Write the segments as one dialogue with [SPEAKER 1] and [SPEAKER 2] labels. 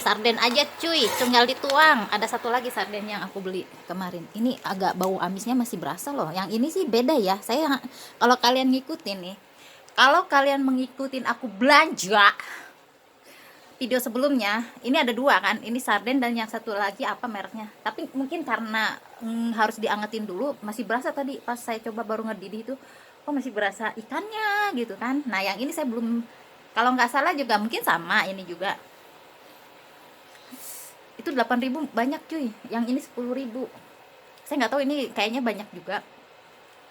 [SPEAKER 1] Sarden aja cuy, tinggal dituang. Ada satu lagi sarden yang aku beli kemarin. Ini agak bau amisnya masih berasa loh. Yang ini sih beda ya. Saya kalau kalian ngikutin nih, kalau kalian mengikutin aku belanja video sebelumnya, ini ada dua kan, ini sarden dan yang satu lagi apa mereknya. Tapi mungkin karena harus diangetin dulu, masih berasa tadi pas saya coba baru ngedidih itu, kok masih berasa ikannya gitu kan. Nah yang ini saya belum, kalau nggak salah juga mungkin sama ini juga. Itu 8.000 banyak cuy, yang ini 10.000. Saya nggak tahu, ini kayaknya banyak juga.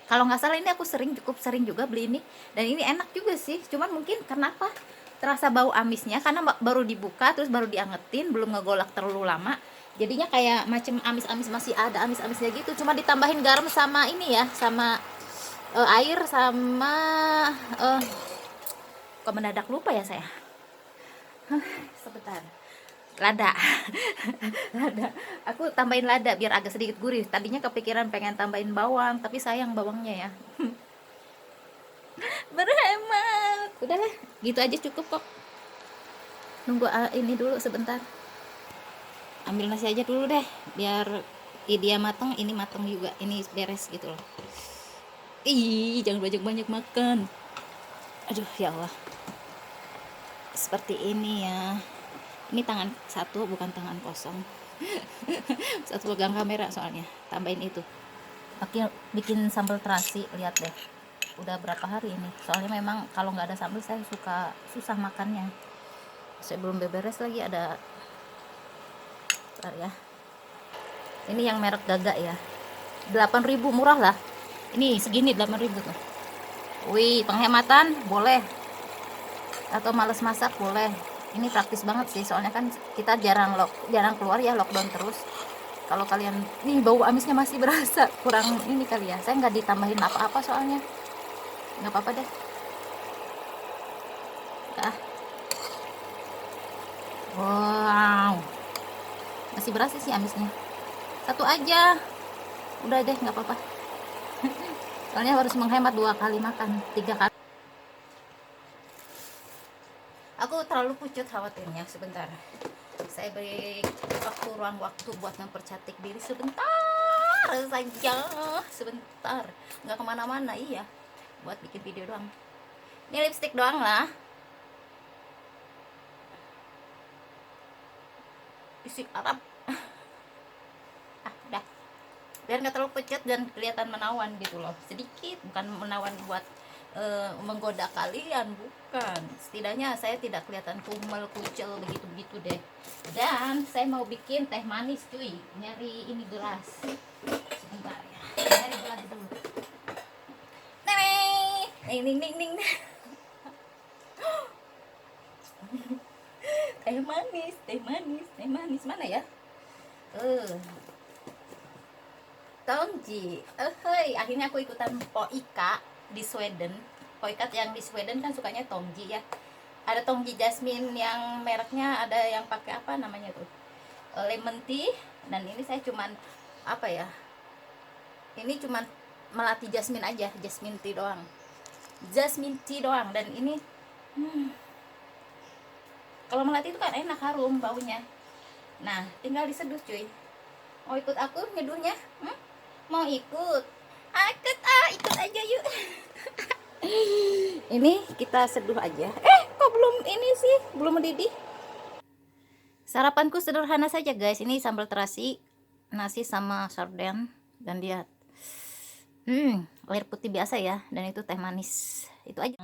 [SPEAKER 1] Kalau nggak salah ini aku cukup sering juga beli ini, dan ini enak juga sih. Cuman mungkin kenapa terasa bau amisnya, karena baru dibuka terus baru diangetin, belum ngegolak terlalu lama, jadinya kayak macam amis-amis, masih ada amis-amisnya gitu. Cuma ditambahin garam sama ini ya, sama air sama kok mendadak lupa ya saya. Sebentar, lada. Lada, aku tambahin lada biar agak sedikit gurih. Tadinya kepikiran pengen tambahin bawang, tapi sayang bawangnya ya. Berhemat, udahlah gitu aja cukup kok. Nunggu ini dulu sebentar, ambil nasi aja dulu deh biar dia matang, ini matang juga, ini beres gitu loh. Ih, jangan banyak-banyak makan. Aduh ya Allah, seperti ini ya. Ini tangan satu, bukan tangan kosong. Satu pegang kamera soalnya. Tambahin itu, bikin sambal terasi. Lihat deh, udah berapa hari ini, soalnya memang kalau nggak ada sambal saya suka susah makannya. Saya belum beberes lagi, ada. Bentar ya, ini yang merek Gaga ya, 8.000, murah lah ini, segini 8.000 tuh. Wih, penghematan boleh, atau males masak boleh. Ini praktis banget sih, soalnya kan kita jarang keluar ya, lockdown terus. Kalau kalian, nih bau amisnya masih berasa, kurang ini kali ya, saya nggak ditambahin apa-apa soalnya. Nggak apa-apa deh. Ah. Wow, masih berasa sih amisnya. Satu aja udah deh, nggak apa-apa. Soalnya harus menghemat 2 kali makan, 3 kali. Aku terlalu pucut khawatirnya. Sebentar, saya beri ruang waktu buat mempercantik diri sebentar saja, sebentar, nggak kemana-mana. Iya, buat bikin video doang. Ini lipstick doang lah, lipstick Arab. Udah, biar nggak terlalu pucat dan kelihatan menawan gitu loh, sedikit, bukan menawan buat menggoda kalian, bukan. Setidaknya saya tidak kelihatan kumel kucel begitu deh. Dan saya mau bikin teh manis cuy, nyari ini gelas. Sebentar ya, nyari gelas dulu. Ning. Teh manis mana ya? Tongji. Hei, akhirnya aku ikutan Poika di Sweden. Poika yang di Sweden kan sukanya Tongji ya. Ada Tongji Jasmine yang mereknya, ada yang pakai apa namanya tuh, lemon tea. Dan ini saya cuman apa ya, ini cuman melati jasmine aja, jasmine tea doang. Dan ini kalau melati itu kan enak, harum baunya. Nah, tinggal diseduh cuy. Mau ikut aku nyeduhnya? Mau ikut? Ikut aja yuk. Ini kita seduh aja. Kok belum ini sih, belum mendidih. Sarapanku sederhana saja guys. Ini sambal terasi, nasi sama sarden, dan dia air putih biasa ya, dan itu teh manis. Itu aja.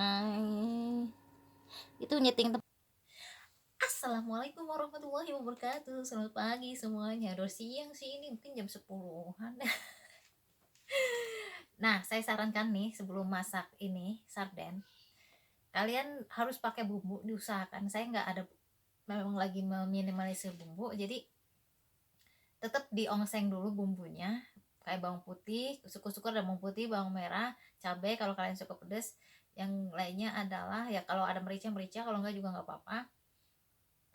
[SPEAKER 1] Itu nyeting. Assalamualaikum warahmatullahi wabarakatuh. Selamat pagi semuanya. Udah siang sih ini, mungkin jam 10-an. Nah, saya sarankan nih, sebelum masak ini sarden, kalian harus pakai bumbu, diusahakan. Saya nggak ada, memang lagi meminimalisir bumbu, jadi tetap diongseng dulu bumbunya, kayak bawang putih, syukur-syukur ada bawang putih, bawang merah, cabai kalau kalian suka pedas. Yang lainnya adalah ya, kalau ada merica, kalau enggak juga nggak apa-apa.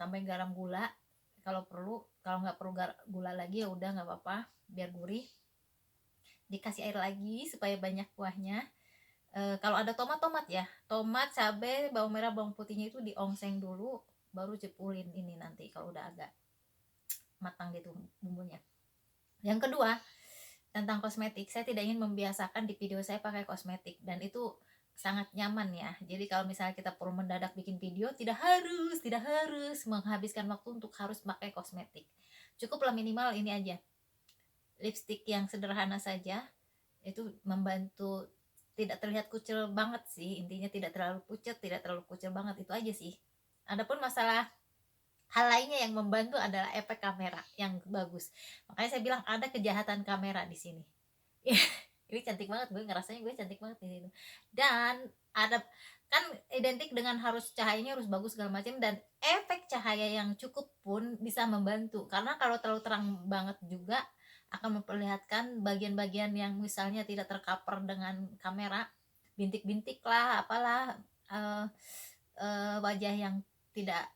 [SPEAKER 1] Tambahin garam, gula kalau perlu. Kalau nggak perlu gula lagi ya udah nggak apa-apa, biar gurih. Dikasih air lagi supaya banyak kuahnya. Kalau ada tomat ya, tomat, cabai, bawang merah, bawang putihnya itu diongseng dulu, baru cepulin ini nanti kalau udah agak matang gitu bumbunya. Yang kedua, tentang kosmetik, saya tidak ingin membiasakan di video saya pakai kosmetik, dan itu sangat nyaman ya. Jadi kalau misalnya kita perlu mendadak bikin video, tidak harus menghabiskan waktu untuk harus pakai kosmetik. Cukuplah minimal ini aja, lipstick yang sederhana saja, itu membantu tidak terlihat kucel banget sih. Intinya tidak terlalu pucat, tidak terlalu kucel banget, itu aja sih. Adapun masalah hal lainnya yang membantu adalah efek kamera yang bagus. Makanya saya bilang ada kejahatan kamera di sini. Ini cantik banget, gue ngerasanya gue cantik banget di situ. Dan ada kan identik dengan harus cahayanya harus bagus segala macam, dan efek cahaya yang cukup pun bisa membantu. Karena kalau terlalu terang banget juga akan memperlihatkan bagian-bagian yang misalnya tidak tercover dengan kamera, bintik-bintik lah, apalah, wajah yang tidak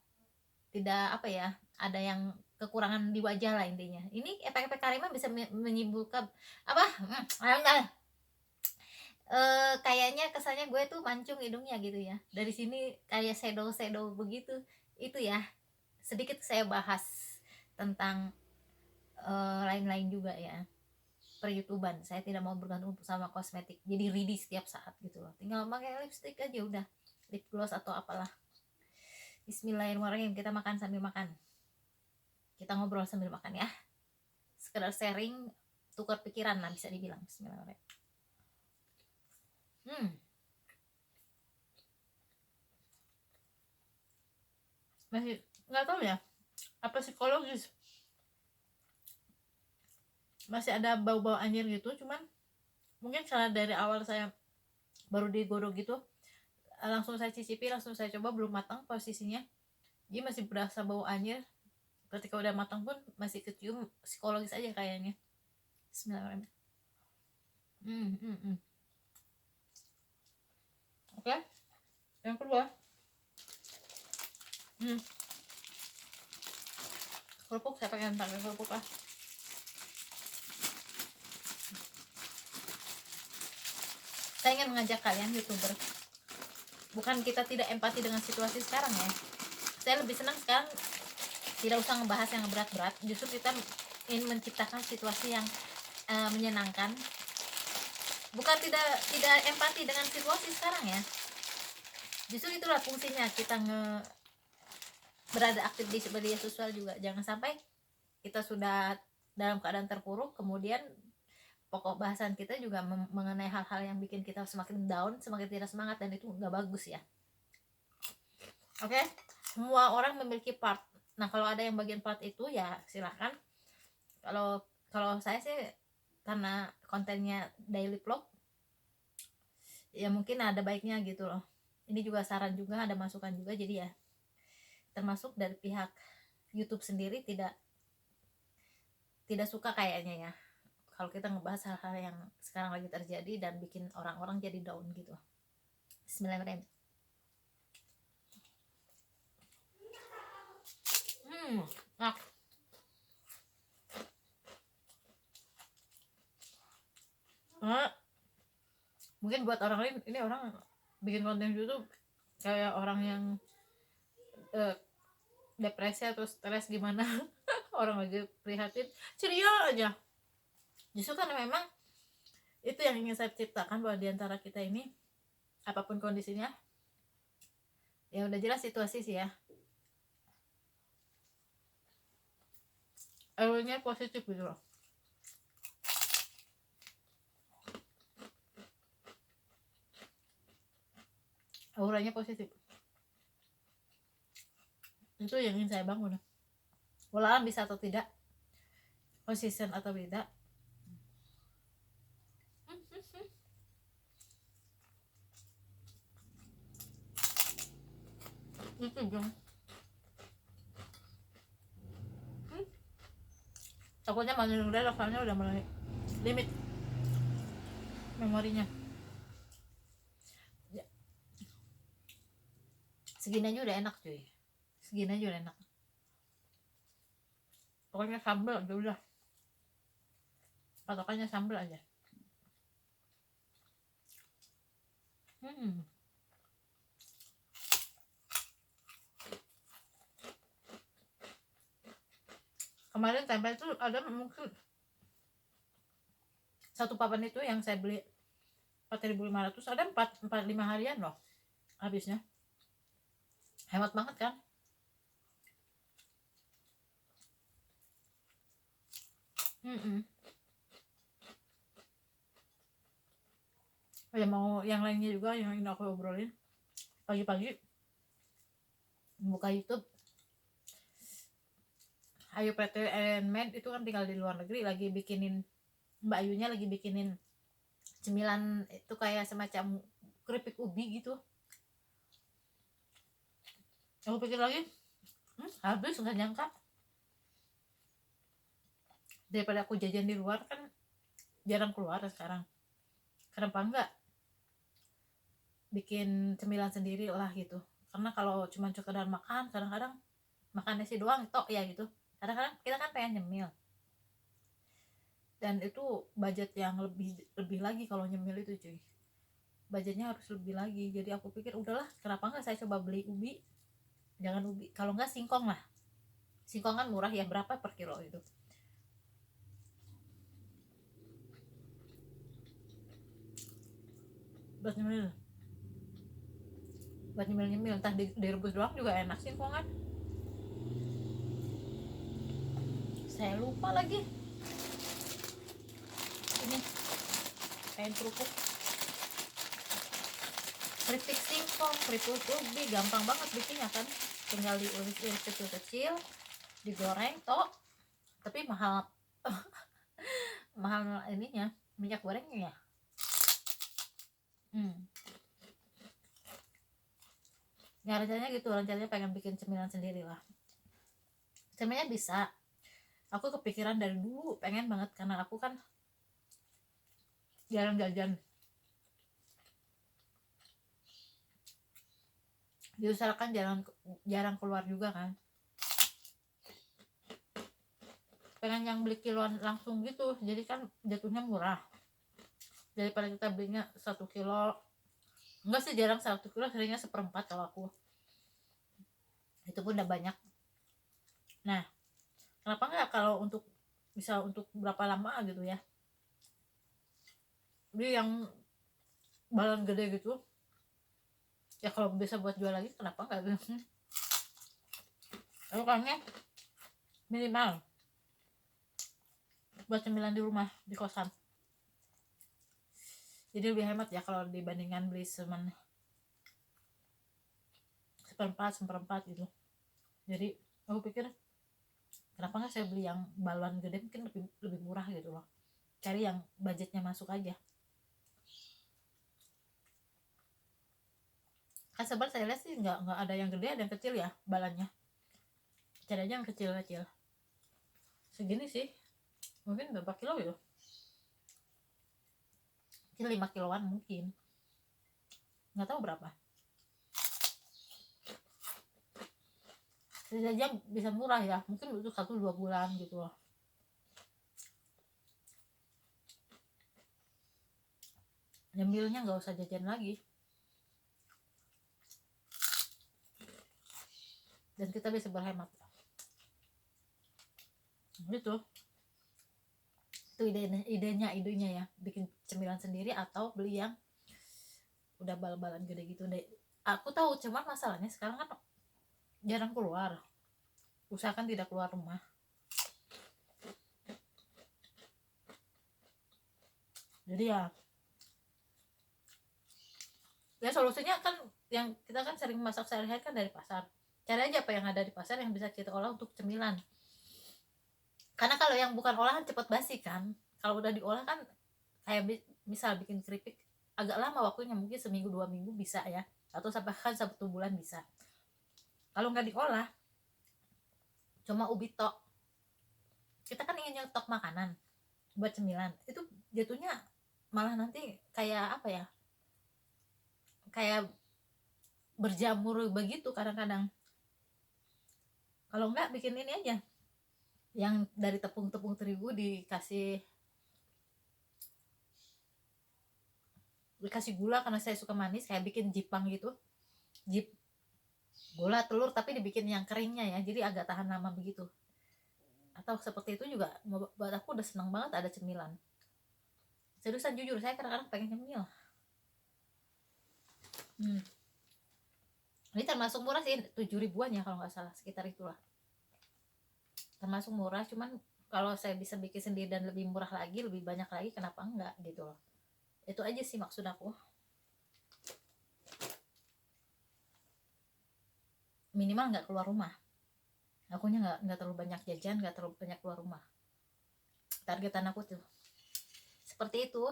[SPEAKER 1] apa ya, ada yang kekurangan di wajah lah intinya. Ini efek-efek karima bisa menimbulkan apa, kayaknya kesannya gue tuh mancung hidungnya gitu ya, dari sini kayak shadow begitu. Itu ya, sedikit saya bahas tentang lain-lain juga ya, per YouTubean. Saya tidak mau bergantung sama kosmetik jadi ready setiap saat gitu loh, tinggal pakai lipstick aja udah, lip gloss atau apalah. Bismillahirrahmanirrahim, kita makan sambil makan, kita ngobrol sambil makan ya, sekedar sharing, tukar pikiran lah bisa dibilang. Bismillahirrahmanirrahim. Masih nggak tahu ya apa psikologis, masih ada bau-bau anjir gitu. Cuman mungkin karena dari awal saya baru digodok gitu, langsung saya cicipi, langsung saya coba, belum matang posisinya, jadi masih berasa bau anjir. Ketika udah matang pun masih kecium, psikologis aja kayaknya. Bismillahirrahmanirrahim. Oke, yang kedua, kerupuk. Saya pakai kerupuk lah. Saya ingin mengajak kalian YouTuber, bukan kita tidak empati dengan situasi sekarang ya. Saya lebih senang sekarang tidak usah ngebahas yang berat-berat, justru kita ingin menciptakan situasi yang menyenangkan. Bukan tidak empati dengan situasi sekarang ya, justru itulah fungsinya kita berada aktif di media sosial juga. Jangan sampai kita sudah dalam keadaan terpuruk, kemudian pokok bahasan kita juga mengenai hal-hal yang bikin kita semakin down, semakin tidak semangat, dan itu nggak bagus ya. Oke, semua orang memiliki part. Nah, kalau ada yang bagian part itu ya silakan. Kalau saya sih karena kontennya daily vlog, ya mungkin ada baiknya gitu loh. Ini juga saran juga, ada masukan juga, jadi ya termasuk dari pihak YouTube sendiri tidak suka kayaknya ya kalau kita ngebahas hal-hal yang sekarang lagi terjadi dan bikin orang-orang jadi down gitu. Bismillahirrahmanirrahim. Mungkin buat orang lain ini orang bikin konten YouTube kayak orang yang depresi atau stres gimana. Orang lagi prihatin ceria aja. Justru kan memang itu yang ingin saya ciptakan, bahwa diantara kita ini apapun kondisinya, ya udah jelas situasi sih ya, auranya positif gitu loh. Auranya positif, itu yang ingin saya bangun. Walau bisa atau tidak, konsisten atau tidak, itu dong. Takutnya makin udah soalnya udah mulai limit memorinya. Ya. Segini aja udah enak cuy, segini aja udah enak. Pokoknya sambal aja udah, patokannya sambal aja. Kemarin tempe itu ada mungkin satu papan itu yang saya beli 4.500 ada 4 5 harian loh habisnya. Hemat banget kan? Oh ya, mau yang lainnya juga yang ini aku obrolin. Pagi-pagi buka YouTube, Ayu Pretty and Mad itu kan tinggal di luar negeri, lagi bikinin, Mbak Ayunya lagi bikinin cemilan itu kayak semacam keripik ubi gitu. Aku pikir lagi, habis, nggak nyangka. Daripada aku jajan di luar, kan jarang keluar sekarang, kenapa enggak bikin cemilan sendiri lah gitu. Karena kalau cuma sekedar makan, kadang-kadang makan nasi doang tok ya gitu, kadang-kadang kita kan pengen nyemil, dan itu budget yang lebih lagi kalau nyemil itu cuy, budgetnya harus lebih lagi. Jadi aku pikir udahlah, kenapa enggak saya coba beli ubi, jangan ubi, kalau enggak singkong lah. Singkong kan murah ya, berapa per kilo itu. Buat nyemil, entah direbus doang juga enak singkong kan. Saya lupa lagi ini kain kerupuk, keripik singkong, keripik ubi, gampang banget bikinnya kan, tinggal diiris-iris kecil-kecil, digoreng tok. Tapi mahal mahal ininya, minyak gorengnya ya. Ya rencananya gitu, rencananya pengen bikin cemilan sendiri lah. Sebenarnya bisa, aku kepikiran dari dulu pengen banget, karena aku kan jarang jajan, diusahakan jarang keluar juga kan, pengen yang beli kiloan langsung gitu, jadi kan jatuhnya murah daripada kita belinya 1 kilo. Enggak sih, jarang 1 kilo, seringnya 1/4 kalau aku, itu pun udah banyak. Nah, kenapa enggak kalau untuk bisa untuk berapa lama gitu ya, beli yang balon gede gitu ya, kalau bisa buat jual lagi kenapa enggak gitu. Kan minimal buat cemilan di rumah, di kosan, jadi lebih hemat ya kalau dibandingkan beli seperempat gitu. Jadi aku pikir kenapa nggak saya beli yang balon gede, mungkin lebih murah gitu loh, cari yang budgetnya masuk aja. Kan sebenarnya saya lihat sih nggak ada yang gede, ada yang kecil ya balonnya, cari aja yang kecil-kecil segini sih, mungkin berapa kilo gitu, mungkin 5 kiloan, mungkin nggak tahu berapa. Jadi aja bisa murah ya, mungkin untuk 1-2 bulan gitu loh. Nyemilnya nggak usah jajan lagi, dan kita bisa berhemat gitu. Itu idenya ya, bikin cemilan sendiri atau beli yang udah bal-balan gede gitu deh. Aku tahu, cuman masalahnya sekarang kan jarang keluar, usahakan tidak keluar rumah. Jadi ya solusinya kan yang kita kan sering masak sehari-hari kan dari pasar, cari aja apa yang ada di pasar yang bisa kita olah untuk cemilan. Karena kalau yang bukan olahan cepat basi kan, kalau udah diolah kan kayak misal bikin keripik agak lama waktunya, mungkin seminggu 2 minggu bisa ya, atau sampai 1 bulan bisa. Kalau nggak diolah, cuma ubi tok, kita kan ingin nyetok makanan buat cemilan, itu jatuhnya malah nanti kayak apa ya, kayak berjamur begitu kadang-kadang. Kalau nggak bikin ini aja, yang dari tepung terigu dikasih gula, karena saya suka manis, kayak bikin jipang gitu, gula telur tapi dibikin yang keringnya ya, jadi agak tahan lama begitu. atau seperti itu juga buat aku udah seneng banget ada cemilan. Seriusan, jujur saya kadang-kadang pengen nyemil. Ini termasuk murah sih, 7 ribuan ya kalau nggak salah, sekitar itulah. Termasuk murah, cuman kalau saya bisa bikin sendiri dan lebih murah lagi, lebih banyak lagi, kenapa enggak gitu loh. Itu aja sih maksud aku. Minimal nggak keluar rumah. Akunya nggak terlalu banyak jajan, nggak terlalu banyak keluar rumah. Targetan aku tuh seperti itu.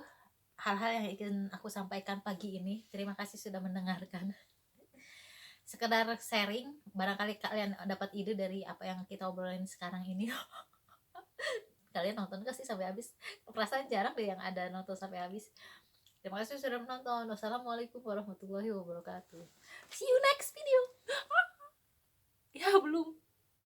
[SPEAKER 1] Hal-hal yang ingin aku sampaikan pagi ini. Terima kasih sudah mendengarkan. Sekedar sharing, barangkali kalian dapat ide dari apa yang kita obrolin sekarang ini. Kalian nonton gak sih sampai habis? Perasaan jarang deh yang ada nonton sampai habis. Terima kasih sudah menonton. Wassalamualaikum warahmatullahi wabarakatuh. See you next video. Ya belum.